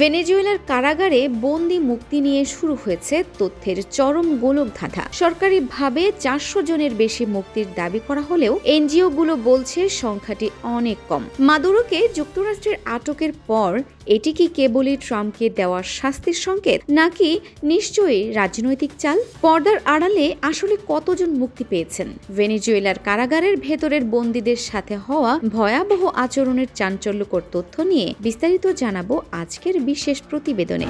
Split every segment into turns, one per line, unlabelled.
ভেনেজুয়েলার কারাগারে বন্দি মুক্তি নিয়ে শুরু হয়েছে তথ্যের চরম গোলকধাঁধা। সরকারিভাবে 400 জনের বেশি মুক্তির দাবি করা হলেও এনজিওগুলো বলছে সংখ্যাটি অনেক কম। মাদুরোকে যুক্তরাষ্ট্রের আটকের পর এটি কি কেবলই ট্রাম্পকে দেওয়া শাস্তির সংকেত, নাকি নিশ্চয়ই রাজনৈতিক চাল? পর্দার আড়ালে আসলে কতজন মুক্তি পেয়েছেন? ভেনেজুয়েলার কারাগারের ভেতরের বন্দীদের সাথে হওয়া ভয়াবহ আচরণের চাঞ্চল্যকর তথ্য নিয়ে বিস্তারিত জানাবো আজকের বিশেষ প্রতিবেদনে।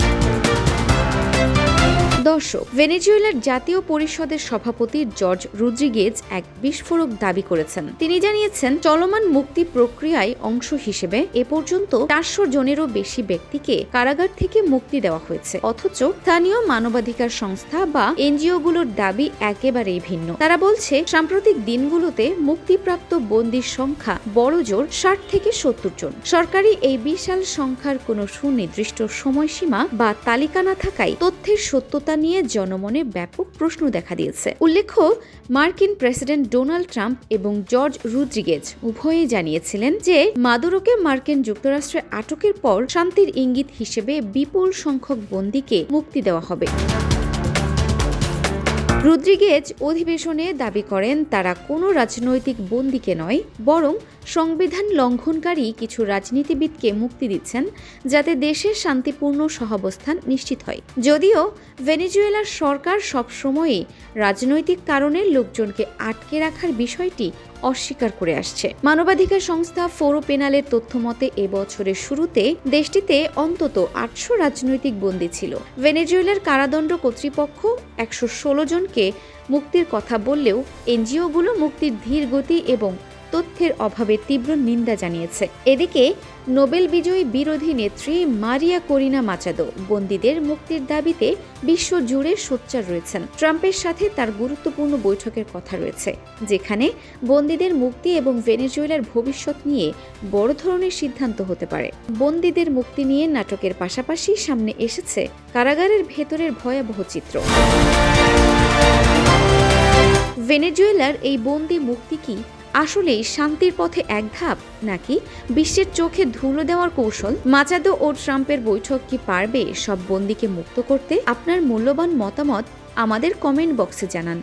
দর্শক, ভেনেজুয়েলার জাতীয় পরিষদের সভাপতি জর্জ রদ্রিগেজ এক বিস্ফোরক দাবি করেছেন। তিনি জানিয়েছেন, চলমান মুক্তি প্রক্রিয়ায় অংশ হিসেবে এ পর্যন্ত 400 জনেরও বেশি ব্যক্তিকে কারাগার থেকে মুক্তি দেওয়া হয়েছে। অথচ স্থানীয় মানবাধিকার সংস্থা বা এনজিওগুলোর দাবি একেবারেই ভিন্ন। তারা বলছে, সাম্প্রতিক দিনগুলোতে মুক্তিপ্রাপ্ত বন্দির সংখ্যা বড়জোর 60 থেকে 70 জন। সরকারি এই বিশাল সংখ্যার কোনো সুনির্দিষ্ট সময়সীমা বা তালিকা না থাকায় তথ্যের সত্যতা নিয়ে জনমনে ব্যাপক প্রশ্ন দেখা দিয়েছে। উল্লেখ্য, মার্কিন প্রেসিডেন্ট ডোনাল্ড ট্রাম্প এবং জর্জ রদ্রিগেজ উভয়েই জানিয়েছিলেন যে মাদুরোকে মার্কিন যুক্তরাষ্ট্রে আটকের পর শান্তির ইঙ্গিত হিসেবে বিপুল সংখ্যক বন্দীকে মুক্তি দেওয়া হবে। রদ্রিগেজ অধিবেশনে দাবি করেন, তারা কোনো রাজনৈতিক বন্দীকে নয়, বরং সংবিধান লঙ্ঘনকারী কিছু রাজনীতিবিদকে মুক্তি দিচ্ছেন, যাতে দেশের শান্তিপূর্ণ সহাবস্থান নিশ্চিত হয়। যদিও ভেনেজুয়েলার সরকার সবসময়ই রাজনৈতিক কারণে লোকজনকে আটকে রাখার বিষয়টি অস্বীকার করে আসছে। মানবাধিকার সংস্থা ফোরো পেনালের তথ্যমতে এবছরের শুরুতে দেশটিতে অন্তত 800 রাজনৈতিক বন্দী ছিল। ভেনেজুয়েলার কারাদণ্ড কর্তৃপক্ষ 116 জনকে মুক্তির কথা বললেও এনজিওগুলো মুক্তির ধীর গতি এবং তথ্যের অভাবে তীব্র নিন্দা জানিয়েছে। এদিকে নোবেল বিজয়ী বিরোধী নেত্রী মারিয়া করিনা মাচাদো বন্দীদের মুক্তির দাবিতে বিশ্বজুড়ে সোচ্চার রয়েছেন। ট্রাম্পের সাথে তার গুরুত্বপূর্ণ বৈঠকের কথা রয়েছে, যেখানে বন্দীদের মুক্তি এবং ভেনেজুয়েলার ভবিষ্যৎ নিয়ে বড় ধরনের সিদ্ধান্ত হতে পারে। বন্দীদের মুক্তি নিয়ে নাটকের পাশাপাশি সামনে এসেছে কারাগারের ভেতরের ভয়াবহ চিত্র। ভেনেজুয়েলার এই বন্দি মুক্তি কি আসলেই শান্তির পথে এক ধাপ, নাকি বিশ্বের চোখে ধুলো দেওয়ার কৌশল? মাচাদো ও ট্রাম্পের বৈঠক কি পারবে সব বন্দীকে মুক্ত করতে? আপনার মূল্যবান মতামত আমাদের কমেন্ট বক্সে জানান।